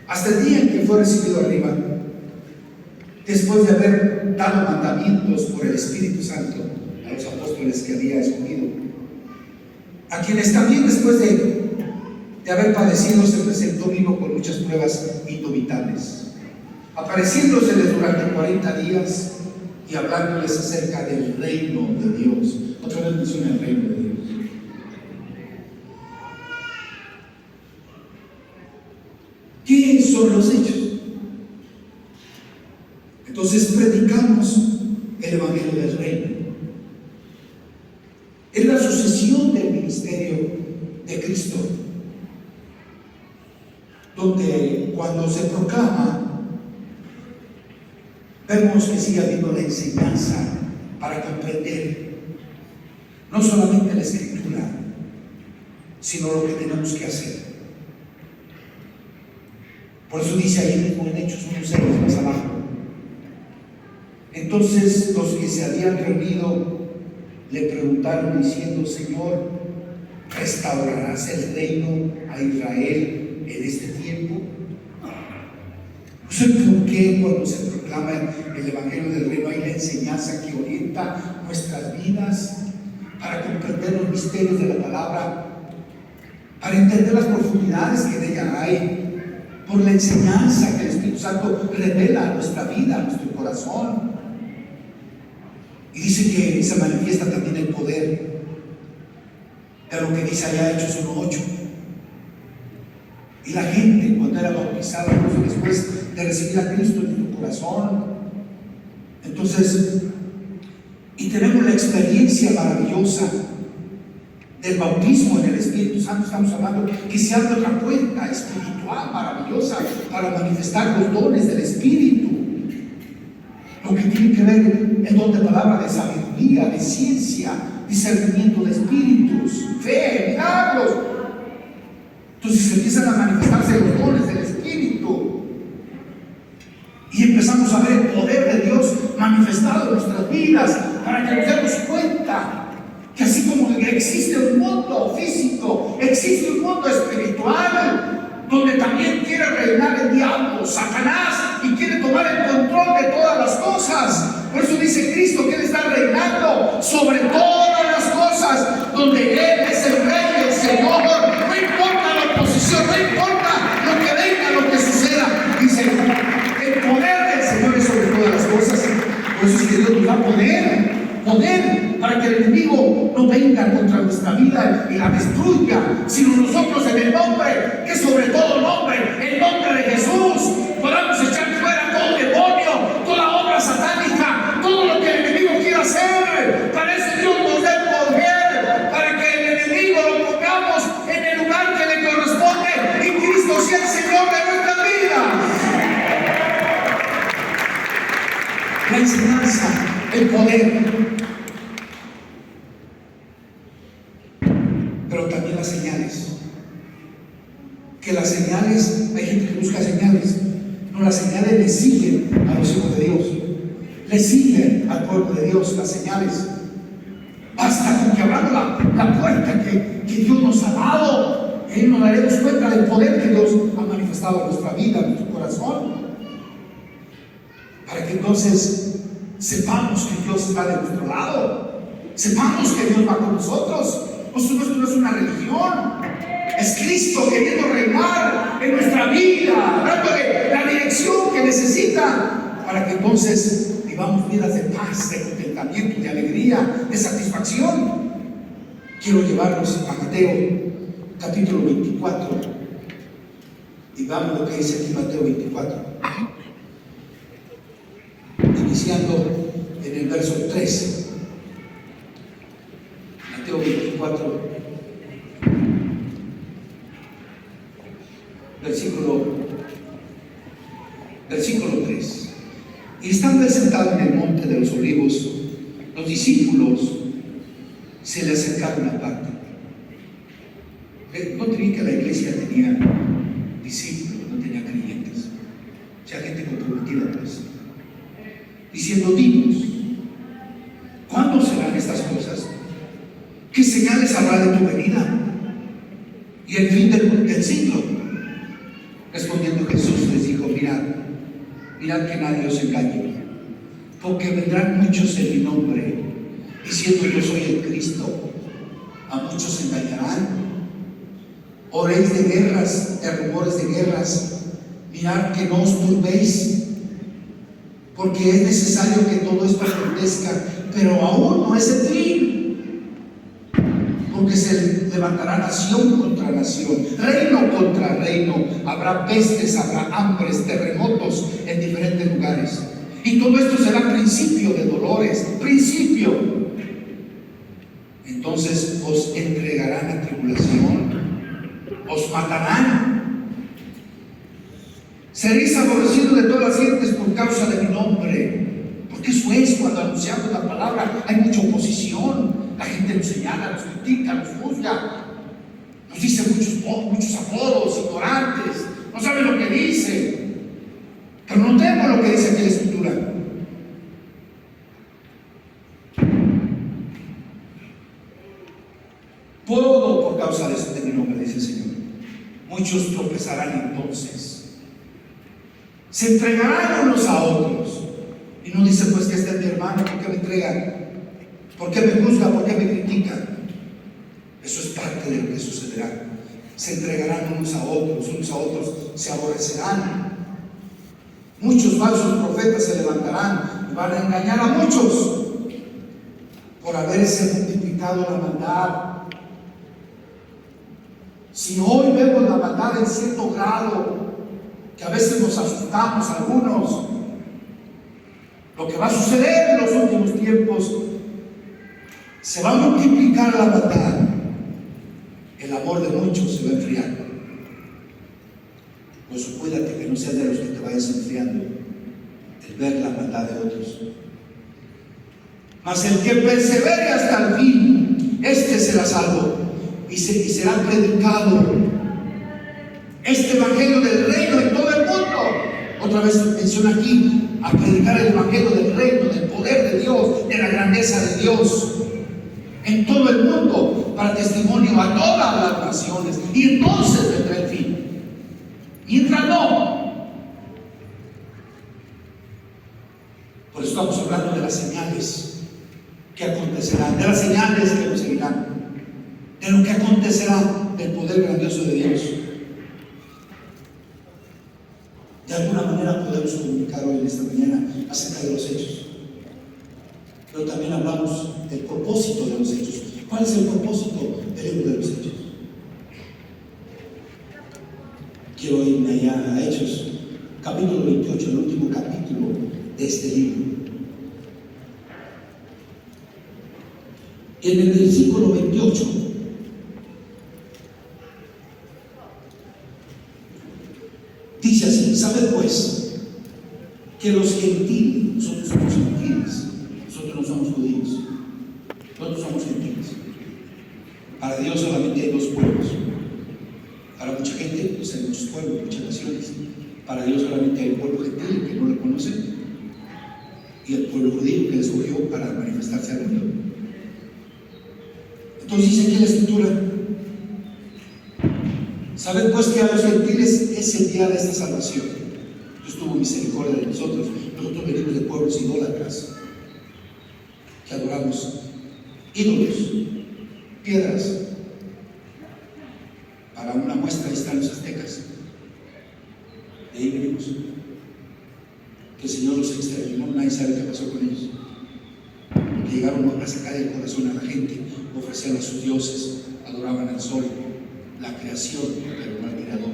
hasta el día en que fue recibido arriba, después de haber dado mandamientos por el Espíritu Santo a los apóstoles que había escogido, a quienes también después de haber padecido se presentó vivo con muchas pruebas indubitables, apareciéndoseles durante 40 días y hablándoles acerca del reino de Dios. Otra vez menciona el reino de Dios. ¿Qué son los hechos? Entonces predicamos el Evangelio del Reino. Es la sucesión del ministerio de Cristo, donde cuando se proclama, vemos que sigue habiendo la enseñanza para comprender no solamente la Escritura, sino lo que tenemos que hacer. Por eso dice ahí mismo en Hechos 1:6 más abajo. Entonces los que se habían reunido le preguntaron diciendo: Señor, ¿restaurarás el reino a Israel en este tiempo? No sé por qué cuando se proclama el Evangelio del Reino hay la enseñanza que orienta nuestras vidas para comprender los misterios de la palabra, para entender las profundidades que en ella hay, por la enseñanza que el Espíritu Santo revela a nuestra vida, a nuestro corazón. Y dice que se manifiesta también el poder de lo que dice allá Hechos 1:8. Y la gente, cuando era bautizada, después de recibir a Cristo en tu corazón, entonces, y tenemos la experiencia maravillosa del bautismo en el Espíritu Santo. Estamos hablando que se abre otra puerta espiritual maravillosa para manifestar los dones del Espíritu. Lo que tiene que ver el don de palabra, de sabiduría, de ciencia, discernimiento de espíritus, fe, milagros. Entonces empiezan a manifestarse los dones del Espíritu y empezamos a ver el poder de Dios manifestado en nuestras vidas, para que nos demos cuenta que así como existe un mundo físico, existe un mundo espiritual, donde también quiere reinar el diablo, Satanás, y quiere tomar el control de todas las cosas. Por eso dice Cristo que Él está reinando sobre todas las cosas, donde Él es el Rey, el Señor. No importa la oposición, no importa lo que venga, lo que suceda. Dice, el poder del Señor es sobre todas las cosas. Por eso es que Dios nos da poder para que el enemigo no venga contra nuestra vida y la destruya, sino nosotros en el nombre, que es sobre todo nombre, el nombre de Jesús, podamos echar fuera todo demonio, toda obra satánica, todo lo que el enemigo quiera hacer. Para eso Dios nos da el poder, para que el enemigo lo pongamos en el lugar que le corresponde y Cristo sea el Señor de nuestra vida. La enseñanza, el poder, pero también las señales. Que las señales, hay gente que busca señales. No, las señales le siguen a los hijos de Dios, le siguen al pueblo de Dios las señales. Basta con que abramos la puerta que Dios nos ha dado, y nos daremos cuenta del poder que Dios ha manifestado en nuestra vida, en nuestro corazón, para que entonces sepamos que Dios está de nuestro lado, sepamos que Dios va con nosotros. Esto no es una religión, es Cristo queriendo reinar en nuestra vida, dándole la dirección que necesita, para que entonces vivamos vidas de paz, de contentamiento, de alegría, de satisfacción. Quiero llevarnos a Mateo capítulo 24 y veamos lo que dice aquí Mateo 24, iniciando en el verso 13. Mateo 24, versículo 3. Y estando sentado en el monte de los olivos, los discípulos se le acercaron aparte. No tenía que la iglesia tenía discípulos, no tenía creyentes, o sea, gente comprometida pues, diciendo: dinos, ¿cuándo serán estas cosas? ¿Qué señales habrá de tu venida y el fin del siglo? Respondiendo respondiendo Jesús les dijo: mirad que nadie os engañe, porque vendrán muchos en mi nombre, diciendo yo soy el Cristo, a muchos engañarán. Oréis de guerras, de rumores de guerras, mirad que no os turbéis, porque es necesario que todo esto acontezca, pero aún no es el fin, porque se levantará nación contra nación, reino contra reino, habrá pestes, habrá hambres, terremotos en diferentes lugares, y todo esto será principio de dolores, principio. Entonces os entregarán a tribulación, os matarán, seréis aborrecidos de todas las gentes por causa de mi nombre. Porque eso es, cuando anunciamos la palabra hay mucha oposición, la gente nos señala, nos critica, nos juzga, nos dice muchos apodos, ignorantes, no saben lo que dice. Pero notemos lo que dice aquí la Escritura: todo por causa de mi nombre, dice el Señor. Muchos tropezarán entonces, se entregarán unos a otros. Y no dice pues que este es mi hermano, ¿por qué me entrega? ¿Por qué me juzga? ¿Por qué me critica? Eso es parte de lo que sucederá. Se entregarán unos a otros se aborrecerán. Muchos falsos profetas se levantarán y van a engañar a muchos por haberse multiplicado la maldad. Si hoy vemos la maldad en cierto grado, que a veces nos asustamos algunos, lo que va a suceder en los últimos tiempos, se va a multiplicar la maldad, el amor de muchos se va a enfriar. Pues cuídate que no seas de los que te vayas enfriando el ver la maldad de otros. Mas el que persevere hasta el fin, este será salvo, y será predicado este evangelio del reino en todo el mundo. Otra vez menciona aquí a predicar el evangelio del reino, del poder de Dios, de la grandeza de Dios en todo el mundo, para testimonio a todas las naciones, y entonces vendrá el fin. Mientras no. Por eso estamos hablando de las señales que acontecerán, de las señales que nos seguirán, de lo que acontecerá del poder grandioso de Dios. De alguna manera podemos comunicar hoy en esta mañana acerca de los hechos, pero también hablamos del propósito de los hechos. ¿Cuál es el propósito del libro de los hechos? Quiero irme allá a Hechos, capítulo 28, el último capítulo de este libro. En el versículo 28 dice así: ¿sabed pues que los gentiles, nosotros somos gentiles, nosotros no somos judíos, nosotros somos gentiles? Para Dios solamente hay dos pueblos. Para mucha gente pues hay muchos pueblos, muchas naciones. Para Dios solamente hay el pueblo gentil que no le conoce, y el pueblo judío que le escogió para manifestarse al mundo. Entonces dice aquí la Escritura: ¿saben pues que a los gentiles es el día de esta salvación? Dios tuvo misericordia de nosotros. Nosotros venimos de pueblos idólatras que adoramos ídolos, piedras. Para una muestra, ahí están los aztecas. De ahí venimos. Que el Señor los exterminó, nadie sabe qué pasó con ellos. Que llegaron a sacar el corazón a la gente, ofrecían a sus dioses, adoraban al sol, la creación, pero no al creador.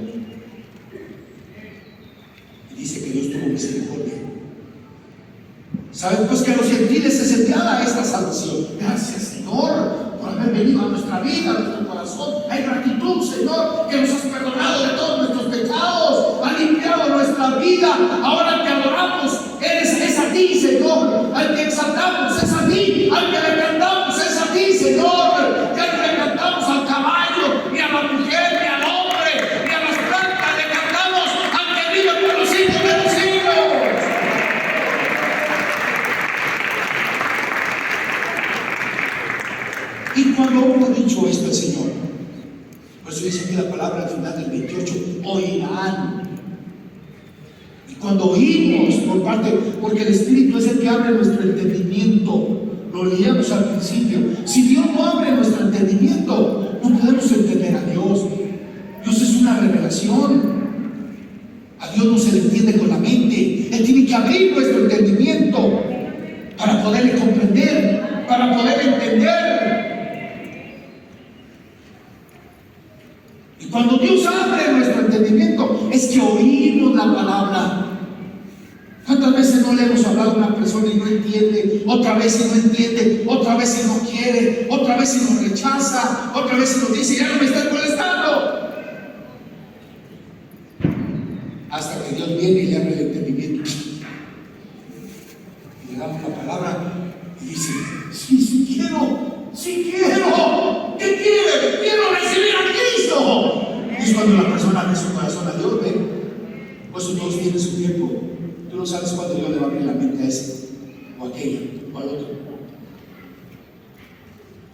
Y dice que Dios tuvo misericordia. ¿Saben pues que a los gentiles es enviada esta salvación? Gracias, Señor, por haber venido a nuestra vida, a nuestro corazón. Hay gratitud, Señor, que nos has perdonado de todos nuestros pecados, has limpiado nuestra vida. Ahora te adoramos, es a ti, Señor. Al que exaltamos es a ti, al que le cantamos es a ti, Señor. Que al que le cantamos al caballo, ni a la mujer, ni al hombre, ni a las plantas, le cantamos al que vive por los siglos de los siglos. Y cuando hubo dicho esto el Señor, por eso dice aquí la palabra al final del 28, oirán. Cuando oímos porque el Espíritu es el que abre nuestro entendimiento, lo leíamos al principio. Si Dios no abre nuestro entendimiento, no podemos entender a Dios. Dios es una revelación. A Dios no se le entiende con la mente. Él tiene que abrir nuestro entendimiento para poderle comprender, para poder entender. Y cuando Dios abre nuestro entendimiento, es que oímos la palabra. ¿Cuántas veces no le hemos hablado a una persona y no entiende? Otra vez y no entiende, otra vez y no quiere, otra vez y nos rechaza, otra vez y nos dice, ya no me estás molestando. Hasta que Dios viene y le abre el entendimiento. Y le damos la palabra y dice, sí quiero, ¿qué quiere? Quiero recibir a Cristo. Y es cuando la persona abre su corazón a Dios, ¿ve? Por eso todos tienen su tiempo. Tú no sabes cuándo Dios le va a abrir la mente a ese, o a aquella, o al otro.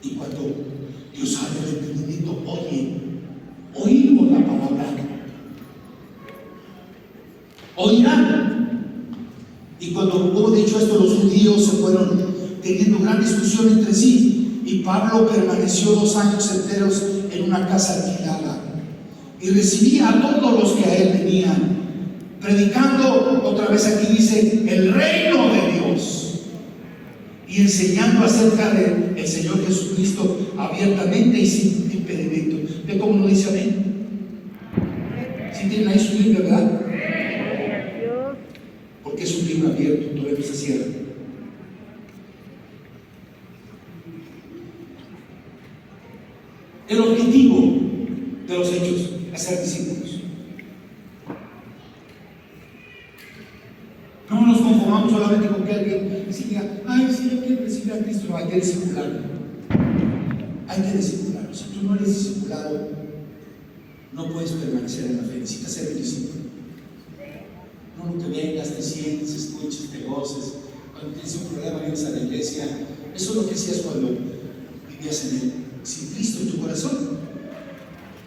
Y cuando Dios abre el entendimiento, oímos la palabra. Oirán. Y cuando hubo dicho esto, los judíos se fueron teniendo gran discusión entre sí. Y Pablo permaneció 2 años enteros en una casa alquilada y recibía a todos los que a él venían, predicando, otra vez aquí dice, el reino de Dios, y enseñando acerca del Señor Jesucristo abiertamente y sin impedimento. ¿Ve cómo lo dice amén? ¿Sí tienen ahí su Biblia, verdad? Porque es un libro abierto, todavía no se cierra. El objetivo de los hechos es ser discípulos. No nos conformamos solamente con que alguien diga, ay, sí, yo quiero recibir a Cristo. No, hay que discipularlo. Hay que discipularlo. Si tú no eres discipulado, no puedes permanecer en la fe. Necesitas ser el discípulo. No que vengas, te sientes, escuches, te goces. Cuando tienes un problema, vienes a la iglesia. Eso es lo que hacías cuando vivías sin Cristo en tu corazón.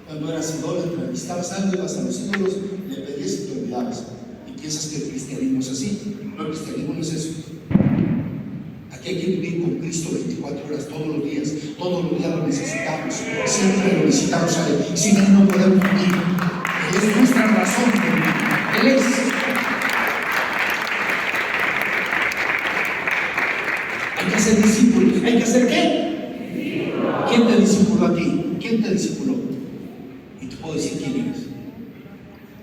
Cuando eras idólatra, necesitabas algo, ibas a los ídolos, le pedías y te olvidabas. Y piensas que el cristianismo es así. No, el cristianismo no es eso. Aquí hay que vivir con Cristo 24 horas, todos los días. Todos los días lo necesitamos. Siempre lo necesitamos a Él. Sin Él no podemos vivir. Él es nuestra razón de vivir. Él es. Hay que ser discípulos. ¿Hay que hacer qué? Discípulo. ¿Quién te discipuló a ti? ¿Quién te discipuló? Y te puedo decir quién eres.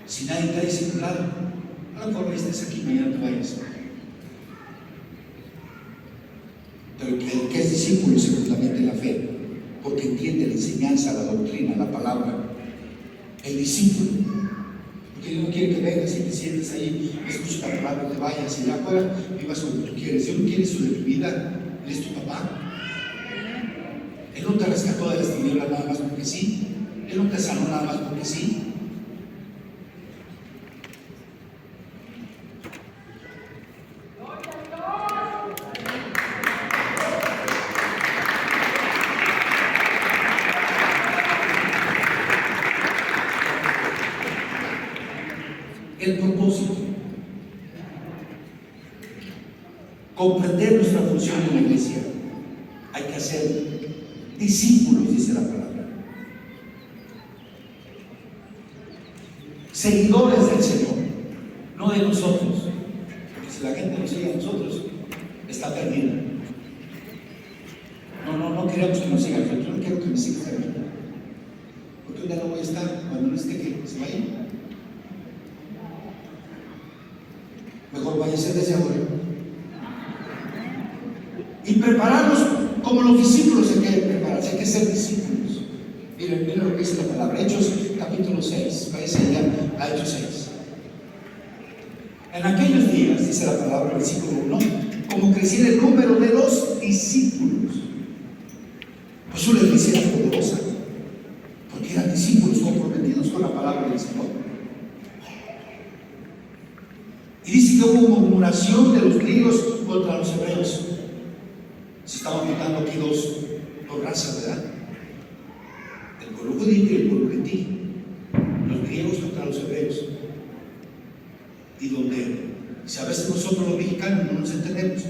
Si nadie te ha discipulado, a lo mejor estés aquí, mañana te vayas. Pero el que es discípulo se fundamenta en la fe, porque entiende la enseñanza, la doctrina, la palabra. El discípulo, porque Dios no quiere que vengas y te sientes ahí, escuches la palabra, te vayas y ya afuera vivas como tú quieres. Dios no quiere eso de tu vida. Él es tu papá. Él no te rescató de las tinieblas nada más porque sí. Él no te sanó nada más porque sí. El propósito, comprender nuestra función en la iglesia. Hay que hacer discípulos, dice la palabra, seguidores del Señor, no de nosotros, porque si la gente nos sigue a nosotros, está perdida. No queremos que nos sigan. Yo no quiero que me sigas a mí, porque un día no voy a estar. Cuando no esté, que se vaya. Mejor váyase desde ahora. Y prepararnos como los discípulos. Hay que prepararse, hay que ser discípulos. Miren lo que dice la palabra. Hechos capítulo 6. Váyase ya a Hechos 6. En aquellos días, dice la palabra, versículo 1, como creciera el número de los discípulos, pues su iglesia era poderosa, porque eran discípulos comprometidos con la palabra del Señor. Y dice que hubo murmuración de los griegos contra los hebreos. Se estaban juntando aquí dos razas, ¿verdad? El pueblo judío y el pueblo gentil. Los griegos contra los hebreos. y donde, si a veces nosotros los mexicanos no nos entendemos.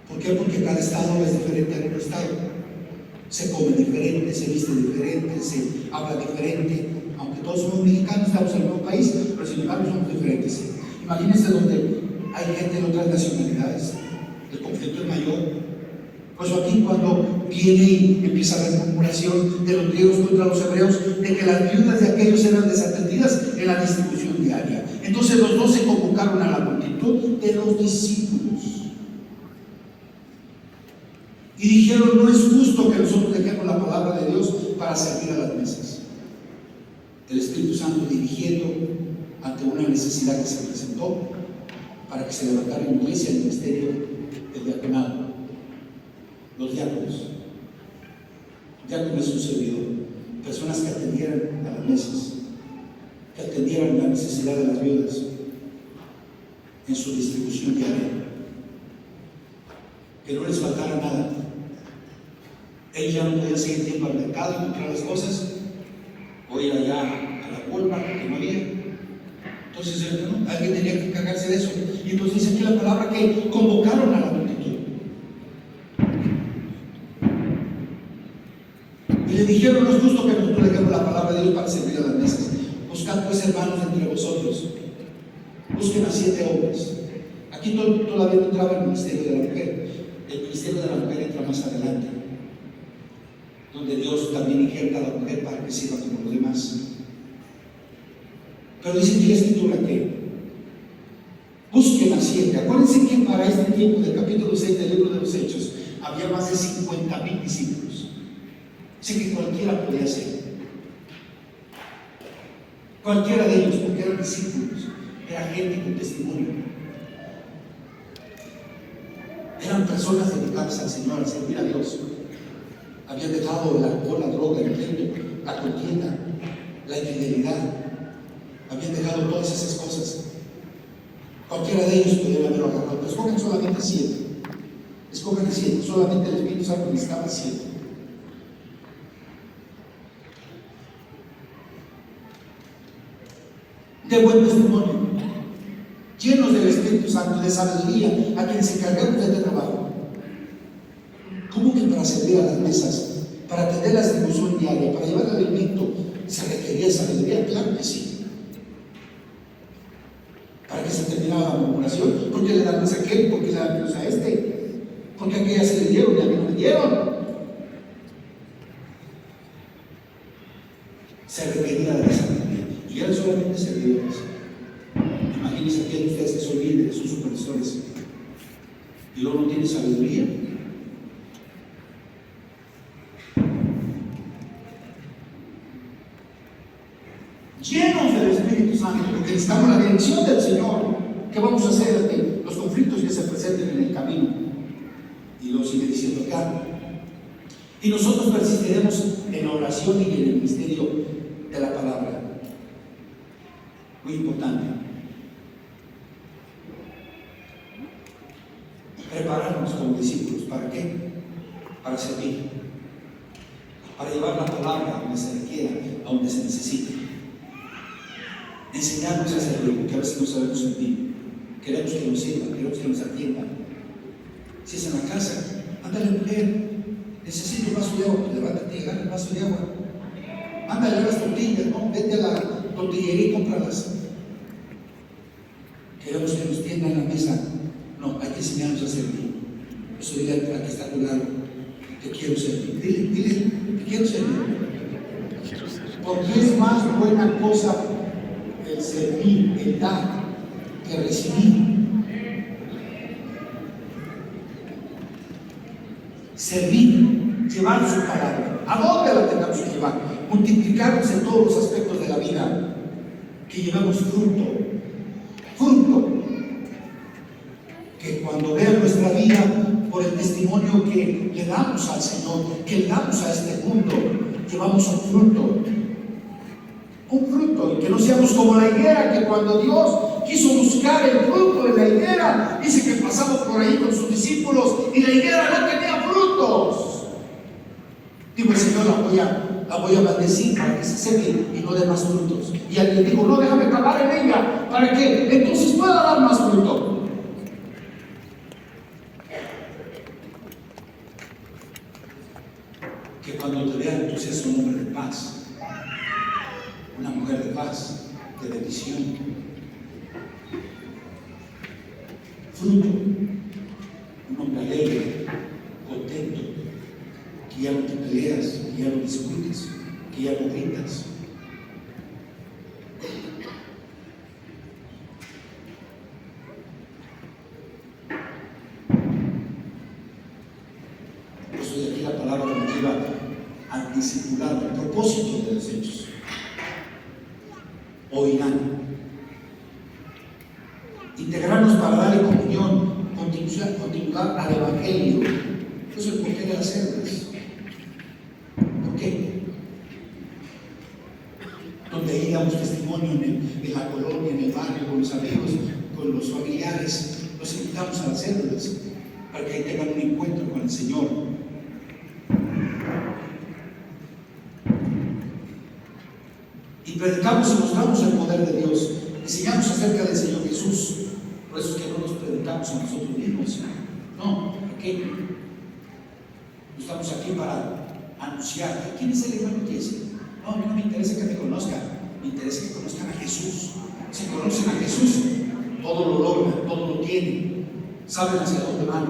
¿Por qué? Porque cada estado es diferente a otro estado. Se come diferente, se viste diferente, se habla diferente. Aunque todos somos mexicanos, estamos en el mismo país, pero sin embargo somos diferentes. Imagínense donde hay gente de otras nacionalidades, el conflicto es mayor. Por eso aquí cuando viene y empieza la murmuración de los griegos contra los hebreos, de que las viudas de aquellos eran desatendidas en la distribución diaria. Entonces los 12 convocaron a la multitud de los discípulos y dijeron: no es justo que nosotros dejemos la palabra de Dios para servir a las mesas. El Espíritu Santo dirigiendo ante una necesidad que se presentó para que se levantara en iglesia el ministerio del diaconado. Los diáconos. Diácono es un servidor, personas que atendieran a las mesas, que atendieran la necesidad de las viudas en su distribución diaria, que no les faltara nada. Ellos ya no podían seguir yendo al mercado y comprar las cosas, o ir allá a la Walmart porque no había. Entonces alguien tenía que encargarse de eso. Y entonces dice aquí la palabra que convocaron a la multitud y le dijeron: no es justo que nosotros dejemos la palabra de Dios para servir a las mesas. Buscad pues, hermanos, entre vosotros, busquen a 7 hombres. Aquí todavía no entraba el ministerio de la mujer. El ministerio de la mujer entra más adelante, donde Dios también injerta a la mujer para que sirva como los demás. Pero dice aquí la escritura que busquen a 7. Acuérdense que para este tiempo del capítulo 6 del libro de los Hechos había más de 50,000 discípulos. Así que cualquiera podía ser, cualquiera de ellos, porque eran discípulos, era gente con testimonio, eran personas dedicadas al Señor, a servir a Dios. Habían dejado el alcohol, la droga, el pleito, la contienda, la infidelidad. Habían dejado todas esas cosas. Cualquiera de ellos podría haberlo agarrado, pero escogen solamente 7. Escogen 7, solamente el Espíritu Santo necesitaba 7. De buen testimonio, llenos del Espíritu Santo, de sabiduría, a quienes se encargaron de este trabajo. ¿Cómo que para servir a las mesas, para atender la distribución diaria, para llevar el alimento, se requería sabiduría? Claro que sí. ¿Para qué se terminaba la murmuración? ¿Por qué le dan más a aquel? ¿Por qué le dan menos a este? ¿Por qué a aquella se le dieron y a mí no me dieron? Se requería de la sabiduría. Y eran solamente servidores. Imagínense aquí a ustedes que son líderes, son supervisores, y luego no tienen sabiduría. Llenos del Espíritu Santo, porque necesitamos la dirección del Señor. ¿Qué vamos a hacer ante los conflictos que se presenten en el camino? Y luego sigue diciendo acá: y nosotros persistiremos en la oración y en el ministerio de la palabra. Muy importante. Prepararnos como discípulos. ¿Para qué? Para servir. Para llevar la palabra a donde se requiera, a donde se necesite. Enseñarnos a servir, porque a veces no sabemos servir. Queremos que nos sirvan, queremos que nos atiendan. Si es en la casa, ándale, mujer, necesito un vaso de agua, pues levántate y agarra el vaso de agua. Ándale a las tortillas, ¿no? Vete a la tortillería y cómpralas. Queremos que nos tiendan la mesa. No, hay que enseñarnos a servir. Eso dile a que está a tu lado: te quiero servir. Dile, te quiero servir. Porque es más buena cosa el servir, el dar, que recibir. Servir, llevar su palabra. ¿A dónde la tengamos que llevar? Multiplicarnos en todos los aspectos de la vida. Que llevemos fruto. Que cuando vean nuestra vida por el testimonio que le damos al Señor, que le damos a este mundo, llevamos un fruto, y que no seamos como la higuera, que cuando Dios quiso buscar el fruto de la higuera, dice que pasamos por ahí con sus discípulos y la higuera no tenía frutos. Digo, el Señor la voy a la voy a maldecir para que se seque y no dé más frutos. Y alguien dijo, no, déjame cavar en ella para que entonces pueda dar más fruto. Que cuando te vean tú seas un hombre de paz, una mujer de paz, de bendición, fruto, un hombre alegre, contento, que ya no te peleas, que ya no discutes, que ya no gritas. Por eso de aquí la palabra nos lleva a discipular el propósito de los hechos. Oirán. Integrarnos para darle comunión, continuar al Evangelio. Eso es el porqué de las células. ¿Por qué? Donde ahí damos testimonio en la colonia, en el barrio, con los amigos, con los familiares, los invitamos a las células para que ahí tengan un encuentro con el Señor. Y predicamos y mostramos el poder de Dios, enseñamos acerca del Señor Jesús. Por eso es que no nos predicamos a nosotros mismos. No, porque no estamos aquí para anunciar quién es el hermano Jesse. No, a mí no me interesa que me conozcan, me interesa que conozcan a Jesús. Si conocen a Jesús, todo lo logran, todo lo tienen, saben hacia dónde van.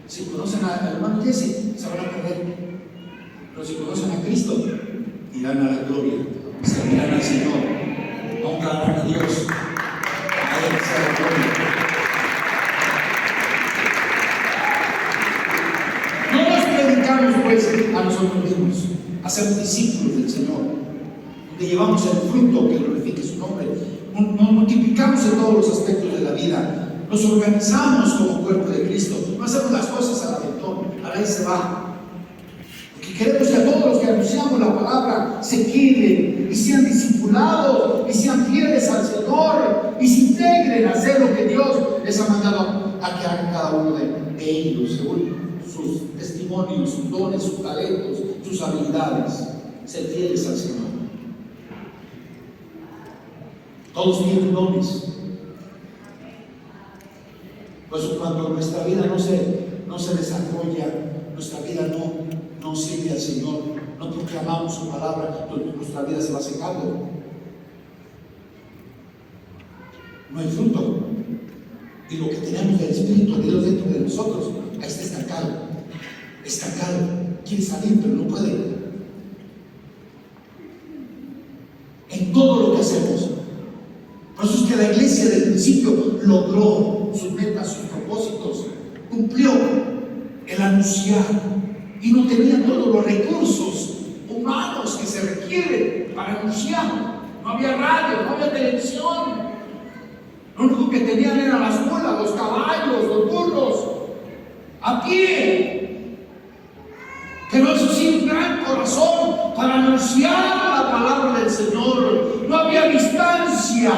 Si conocen al hermano Jesse, se van a perder. Pero si conocen a Cristo, irán a la gloria, servirán al Señor, honrarán a Dios. A Él sea la gloria. No nos predicamos pues a nosotros mismos, a ser discípulos del Señor, donde llevamos el fruto que glorifique su nombre, nos multiplicamos en todos los aspectos de la vida, nos organizamos como cuerpo de Cristo, no hacemos las cosas al aventón, a la vez se va. Porque queremos que a todos los que anunciamos la palabra se queden y sean discipulados y sean fieles al Señor y se integren a hacer lo que Dios les ha mandado a que hagan cada uno de ellos, según sus testimonios, sus dones, sus talentos, sus habilidades, ser fieles al Señor. Todos tienen dones. Por eso cuando nuestra vida no se desarrolla, nuestra vida no sirve al Señor, no proclamamos su palabra, nuestra vida se va secando. No hay fruto. Y lo que tenemos del Espíritu de Dios dentro de nosotros, ahí está estancado. Quiere salir, pero no puede. En todo lo que hacemos. Por eso es que la iglesia del principio logró sus metas, sus propósitos, cumplió el anunciar y no tenía todos los recursos humanos que se requieren para anunciar. No había radio, no había televisión. Lo único que tenían eran las mulas, los caballos, los burros, a pie. Pero eso sí, un gran corazón para anunciar la palabra del Señor. No había distancia.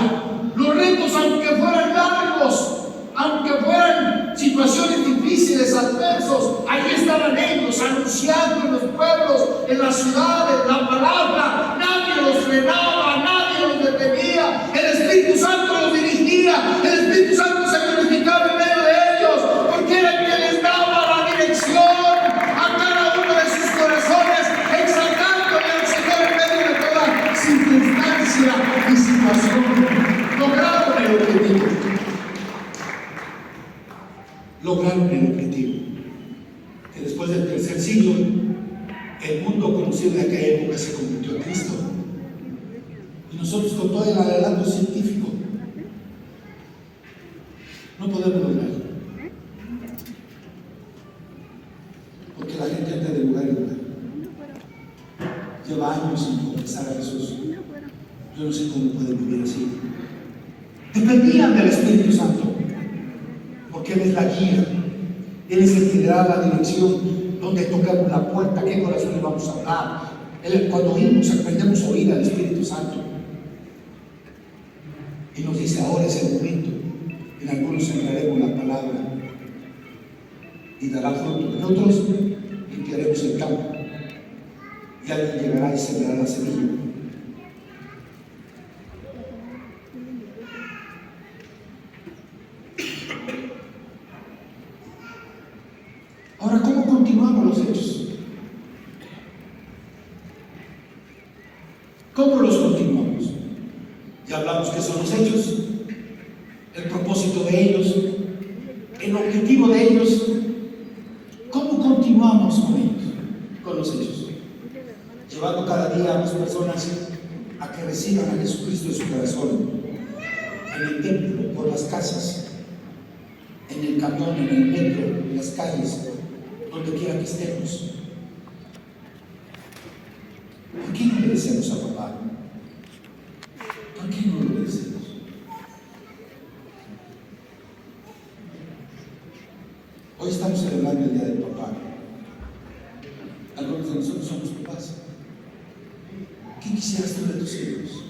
Los retos, aunque fueran largos, aunque fueran situaciones difíciles, adversos, ahí estaban ellos anunciando en los pueblos, en las ciudades, la palabra. Nadie los frenaba, nadie los detenía. El Espíritu Santo los dirigía, el Espíritu Santo se glorificaba en medio de ellos, porque era el que les daba la dirección a cada uno de sus corazones, exaltándole al Señor en medio de toda circunstancia y situación. Lograron el objetivo. Que después del tercer siglo, el mundo conocido de aquella época se convirtió en Cristo. Y nosotros, con todo el adelanto científico, no podemos lograrlo. Porque la gente anda de lugar en lugar. Lleva años sin confesar a Jesús. Yo no sé cómo pueden vivir así. Dependían del Espíritu Santo, porque Él es la guía, Él es el que le da la dirección, donde tocamos la puerta, qué corazón vamos a hablar. Cuando oímos, aprendemos a oír al Espíritu Santo. Y nos dice, ahora es el momento. En algunos sembraremos la palabra y dará fruto. En otros limpiaremos el campo. Y Y alguien llegará y sembrará la semilla. Ahora, ¿cómo continuamos los hechos? ¿Cómo los continuamos? Ya hablamos qué son los hechos, el propósito de ellos, el objetivo de ellos. ¿Cómo continuamos con ellos, con los hechos? Llevando cada día a las personas a que reciban a Jesucristo en su corazón, en el templo, por las casas, en el camión, en el metro, en las calles, donde quiera que estemos. ¿Por qué no obedecemos a papá? ¿Por qué no lo obedecemos? Hoy estamos celebrando el Día del Papá. Algunos de nosotros somos papás. ¿Qué quisieras tú de tus hijos?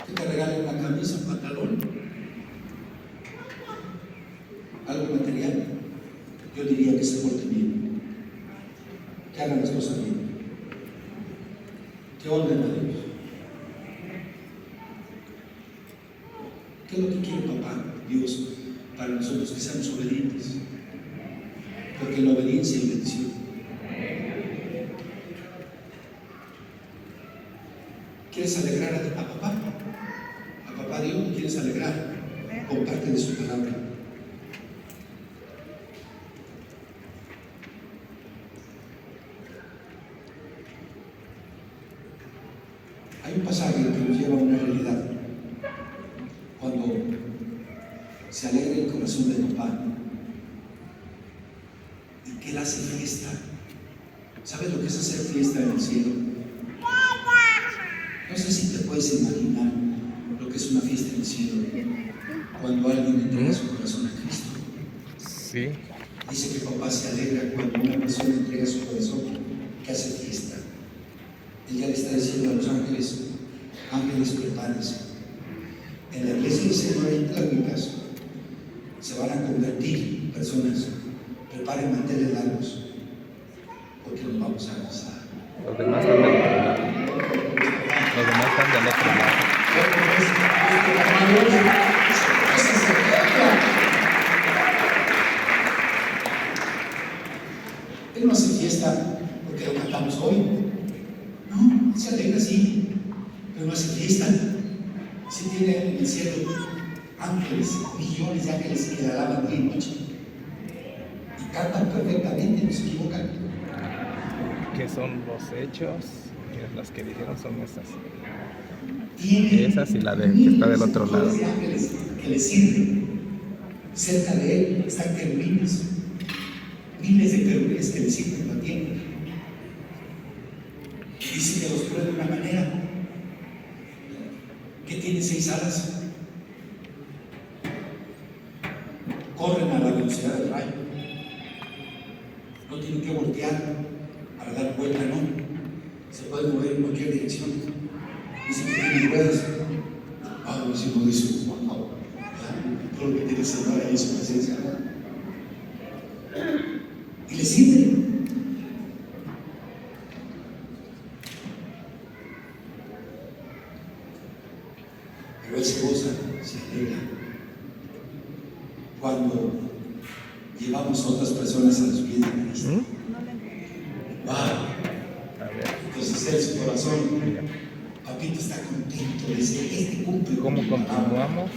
Que te regalen una camisa, un pantalón, algo material. Yo diría que se porten bien, que hagan las cosas bien, que honren a Dios. ¿Qué es lo que quiere papá, Dios, para nosotros? Que seamos obedientes, porque en la obediencia hay bendición. ¿Quieres alegrar a papá? A papá Dios lo quieres alegrar, comparte de su palabra. Hay un pasaje que nos lleva a una realidad. Cuando se alegra el corazón de papá y que él hace fiesta. ¿Sabes lo que es hacer fiesta en el cielo? No sé si te puedes imaginar lo que es una fiesta en el cielo cuando alguien entrega su corazón a Cristo. Sí. Dice que papá se alegra cuando una persona entrega su corazón, que hace fiesta. Él ya le está diciendo a los ángeles, ángeles, prepárense. En la iglesia del Señor hay pláticas, se van a convertir personas. Preparen manteles largos, porque nos vamos a casar. Los demás están del otro lado. Los demás están del otro lado. Él no hace fiesta porque lo cantamos hoy. No, se alegra sí, pero no hace fiesta. Si tiene en el cielo ángeles, millones de ángeles que le alaban día y noche. Y cantan perfectamente, no se equivocan. ¿Qué son los hechos? Las que dijeron son esas. Tiene esas y la de que está del otro lado. De ángeles que le sirven. Cerca de él están querubines. Miles de querubines que le sirven la tierra. Y dice que los prueba de una manera que tiene 6 alas. Corren a la velocidad del rayo. No tienen que voltear para dar vuelta, no. Se pueden mover en cualquier dirección. Dice que tienen ruedas. Ah, no, si no dice, wow, todo lo que tiene el Señor ahí en su presencia. Y le sirve. Pero él se goza, se alegra cuando llevamos a otras personas a los pies de Cristo. ¡Wow! Entonces él, su corazón, papito está contento, dice, este cumple. ¿Cómo continuamos?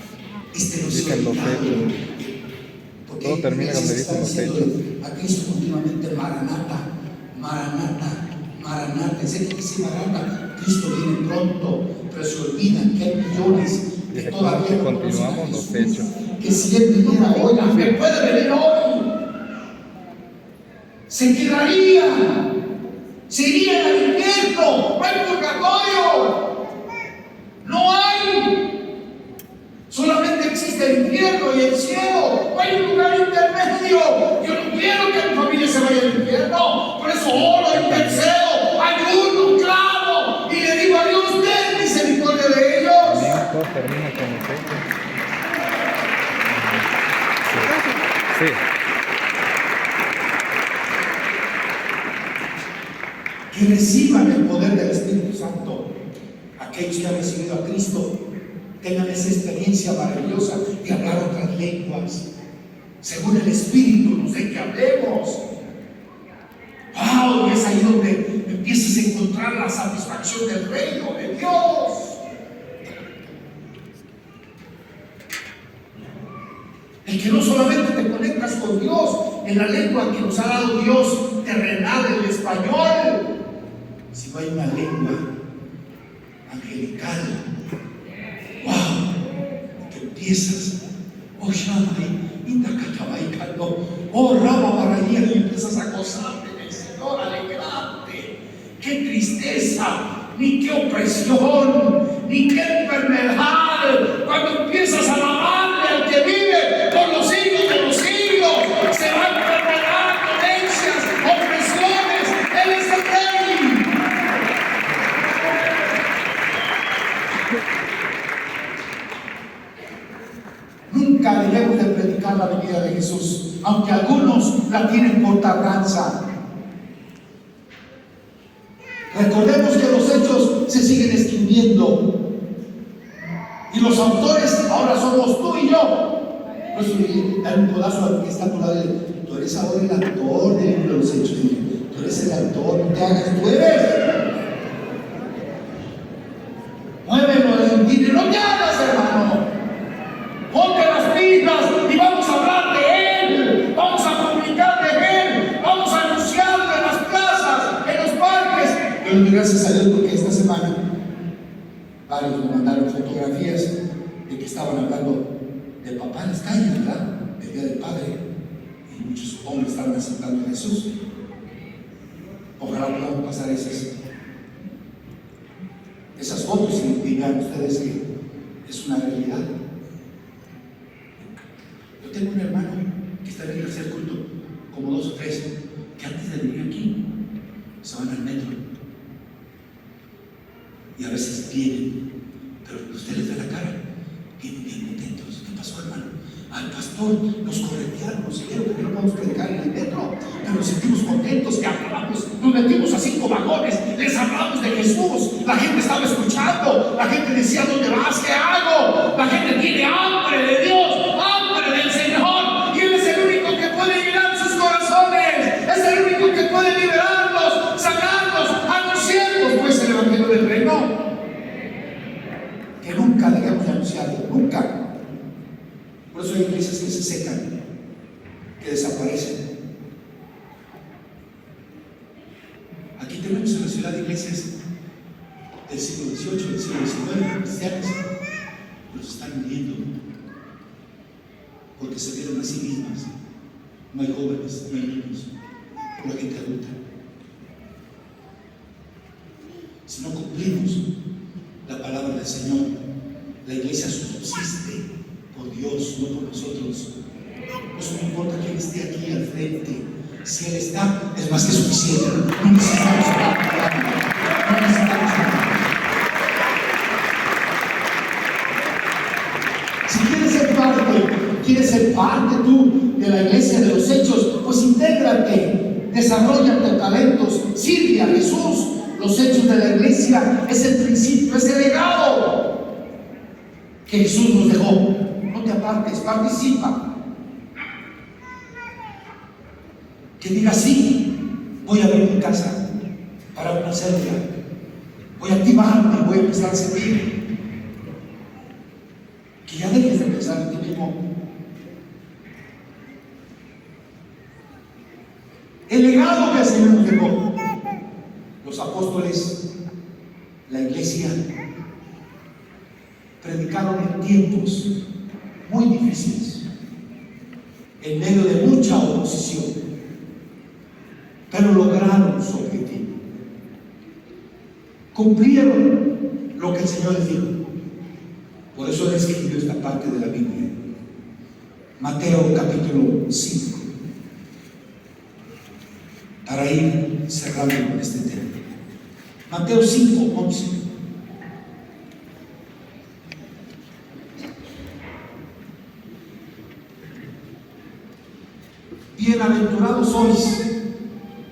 Este no Dicen los hechos. Todo termina donde dicen los hechos. A Cristo continuamente, Maranata, Maranata, Maranata. Ese que dice Maranata, Cristo viene pronto, pero se olvidan que hay millones que Dice, todavía ¿cómo no conocen a continuamos los Jesús. hechos? Que si Él viniera hoy, aunque puede venir hoy, se quedaría, se iría al infierno, no hay purgatorio, no hay, solamente existe el infierno y el cielo, no hay un lugar intermedio. Yo no quiero que mi familia se vaya al infierno, por eso oro, intercedo, ayuno, clamo y le digo a Dios, ten misericordia de ellos. Todo termina con Sí. Que reciban el poder del Espíritu Santo. Aquellos que han recibido a Cristo tengan esa experiencia maravillosa de hablar otras lenguas, según el Espíritu nos dé que hablemos. ¡Wow! Y es ahí donde empiezas a encontrar la satisfacción del reino de Dios. El que no solamente te conectas con Dios en la lengua que nos ha dado Dios terrenal, el español, sino hay una lengua angelical. ¡Wow! Que empiezas, oh Shamay, Indacatabaicando, oh Rama Barayía, y empiezas a gozarte del Señor, alegrarte. ¡Qué tristeza! Ni qué opresión, ni qué enfermedad! Cuando empiezas a alabarle al que vive por los siglos de los siglos, se van a enfermedad, dolencias, opresiones. Él es el Rey. Nunca debemos de predicar la venida de Jesús, aunque algunos la tienen por tardanza. Recordemos que los hechos se siguen escribiendo y los autores ahora somos tú y yo. Por eso dar un codazo al que está a tu lado. Tú eres ahora el autor del libro de los hechos. Tú eres el autor, no te hagas, tú eres. Muévelo, dile, no te hagas, hermano. Ponte las pilas y vamos a hablar de Él. Vamos a comunicar de Él. Vamos a anunciarlo en las plazas, en los parques. Yo le doy gracias a Dios porque esta semana varios me mandaron fotografías de que estaban hablando del papá en las calles, ¿verdad? Del Día del Padre. Y muchos hombres estaban aceptando a Jesús. Ojalá podamos pasar esas fotos y digan ustedes que es una realidad. Yo tengo un hermano que está en el tercer culto, como 2 o 3, que antes de venir aquí se van al metro y a veces vienen, pero usted les da la cara, vienen bien contentos. ¿Qué pasó, hermano? Al pastor nos corretearon, nos dijeron que no podemos predicar en el metro, pero nos sentimos contentos, que hablamos, nos metimos a 5 vagones, les hablamos de Jesús, la gente estaba escuchando, la gente decía, ¿dónde vas? ¿Qué hago? La gente tiene hambre de Dios, hambre del Señor, y Él es el único que puede llenar sus corazones, es el único que puede liberarlos, sacarlos, anunciarlos, pues el Evangelio del Reino, que nunca dejemos de anunciarlo, nunca. Por eso hay iglesias que se secan, que desaparecen. Aquí tenemos en la ciudad iglesias del siglo XVIII, del siglo XIX, cristianas, pero se están muriendo porque se vieron a sí mismas. No hay jóvenes, no hay niños, no hay gente adulta. Si no cumplimos la palabra del Señor, la iglesia subsiste por Dios, no por nosotros. No importa quién esté aquí al frente, si Él está, es más que suficiente. No necesitamos hablar, no necesitamos hablar. Si quieres ser parte tú de la iglesia de los hechos, pues intégrate, desarrollate talentos, sirve a Jesús. Los hechos de la iglesia es el principio, es el legado que Jesús nos dejó. No te apartes, participa. Que diga sí, voy a abrir mi casa para una célula, voy a activarme, voy a empezar a servir. Que ya dejes de pensar en ti mismo. El legado que el Señor nos dejó, los apóstoles, la iglesia, predicaron en tiempos muy difíciles, en medio de mucha oposición, pero lograron su objetivo. Cumplieron lo que el Señor les dijo. Por eso Él escribió esta parte de la Biblia. Mateo capítulo 5. Para ir cerrando con este tema. Mateo 5:11. Bienaventurados sois.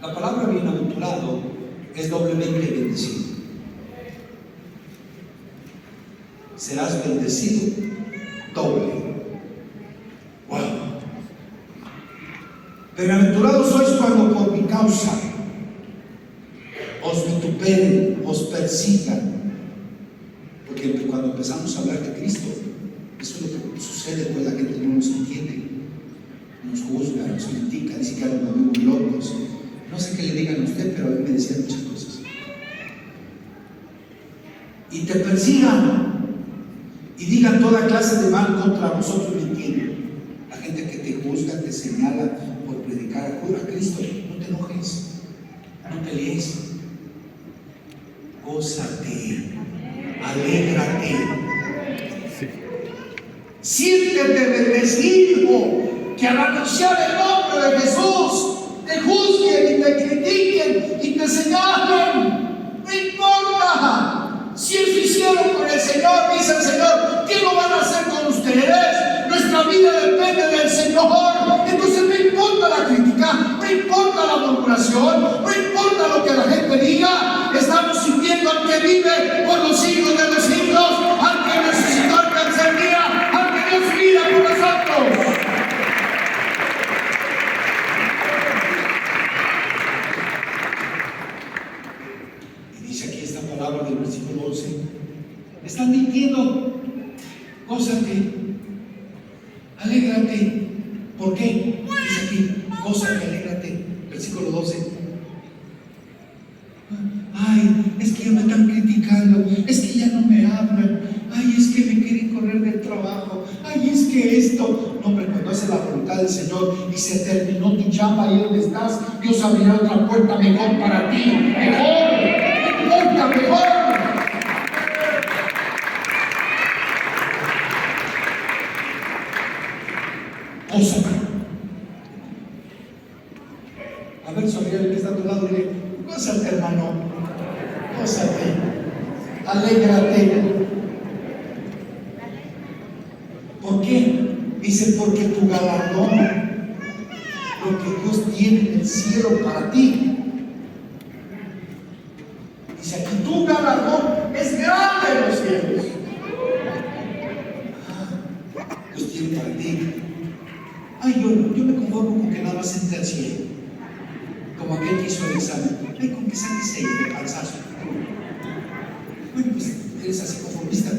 La palabra bienaventurado es doblemente bendecido. Serás bendecido doble. Wow. Bienaventurados sois cuando por mi causa os vituperen, os persigan. Porque cuando empezamos a hablar de Cristo, eso es lo que sucede, pues la gente no nos entiende, nos juzga, nos critica, dice que a los amigos locos. No sé qué le digan a usted, pero a mí me decían muchas cosas. Y te persigan y digan toda clase de mal contra vosotros mintiendo. La gente que te juzga, te señala por predicar a Cristo, no te enojes, no pelees, gózate, alégrate, siéntete bendecido. Que al anunciar el nombre de Jesús te juzguen y te critiquen y te señalen, no importa. Si eso hicieron con el Señor, dice el Señor, ¿qué no van a hacer con ustedes? Nuestra vida depende del Señor. Entonces no importa la crítica, no importa la murmuración, no importa lo que la gente diga. Estamos sirviendo al que vive por los siglos de los siglos, al que resucitó el tercer día, al que dio su vida por nosotros. Del versículo 11, están mintiendo. Gózate, alégrate. ¿Por qué? Dice aquí, gózate, alégrate. Versículo 12. Ay, es que ya me están criticando, es que ya no me hablan, ay, es que me quieren correr del trabajo, ay, es que esto. No, hombre, cuando haces la voluntad del Señor y se terminó tu chamba ahí donde estás, Dios abrirá otra puerta mejor para ti, mejor. Gózate. A ver, sonríe el que está a tu lado y dile, gózate, hermano, gózate, alégrate. ¿Por qué? Dice, porque tu galardón, lo que Dios tiene en el cielo para ti. Dice aquí, tu galardón es grande en los cielos. Dios tiene para ti. Ay, yo me conformo con que nada más entre al cielo. Como aquel que hizo el examen. Ay, con que saque 6 de panzazo. Bueno, pues eres así conformista.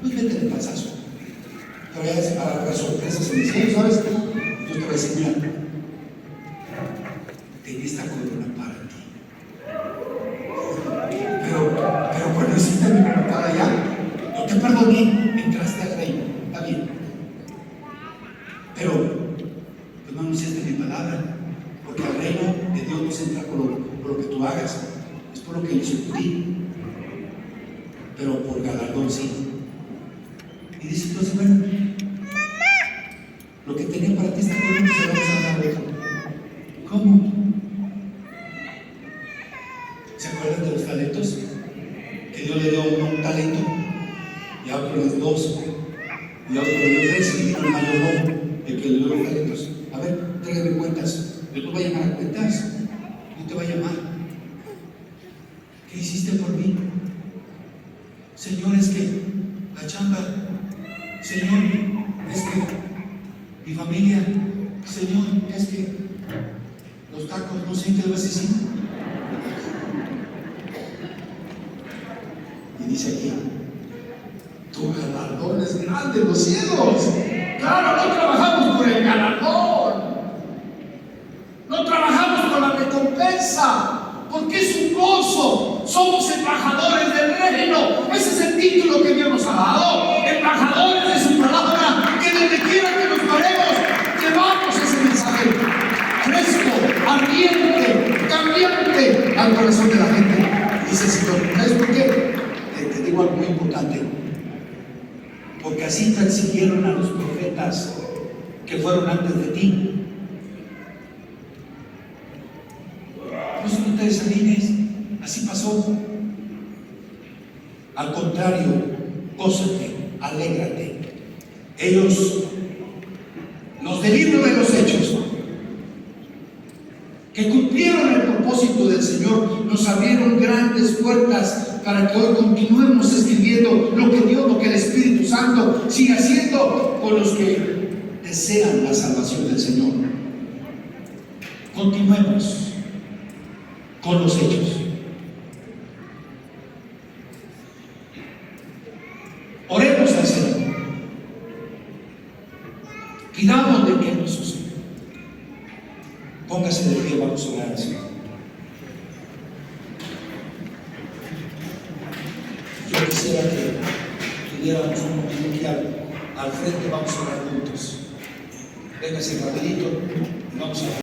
Pues vete de panzazo. Te voy a decir para las sorpresas en el cielo, ¿sabes? Dios te va a decir, mira, ten esta corona para ti. Pero cuando hiciste mi voluntad allá, no te perdoné, entraste al reino. Está bien. Pero no anunciaste mi palabra, porque al reino de Dios no se entra por lo que tú hagas, es por lo que Él hizo en ti, pero por galardón sí. Y dice entonces, bueno, lo que tenía para ti esta corona se lo vamos a dar a otro. ¿Cómo? ¿Se acuerdan de los talentos? Que Dios le dio a uno un talento y a otro los 2 y a otro le dio 3 y el mayordomo, el que le dio los talentos. A ver, tráigame cuentas. Dios no va a llamar a cuentas. Dios te va a llamar. ¿Qué hiciste por mí? Señor, es que la chamba. Señor, es que mi familia. Señor, es que los tacos, no sé qué le vas a decir. Y dice aquí, tu galardón es grande en los cielos. Claro, no trabajamos por el galardón, no trabajamos por la recompensa, porque es un gozo. Somos embajadores del reino. Ese es el título que Dios nos ha dado, embajadores de su palabra, que donde quiera que nos paremos, llevamos ese mensaje fresco, ardiente, cambiante al corazón de la gente. Dice el Señor, ¿sabes por qué? Te digo algo muy importante. Porque así persiguieron a los profetas que fueron antes de ti. Por eso no te desanimes, así pasó. Al contrario, gózate, alégrate. Ellos, los del libro de los Hechos, que cumplieron el propósito del Señor, nos abrieron grandes puertas para que hoy continuemos escribiendo lo que el Espíritu Santo sigue haciendo con los que desean la salvación del Señor. Continuemos con los hechos. Oremos al Señor. Pidamos de que nos suceda. Póngase de pie, vamos a orar al Señor. Yo quisiera que tuviéramos un momento aquí al frente, vamos a orar juntos. Véngase rapidito y vamos a orar.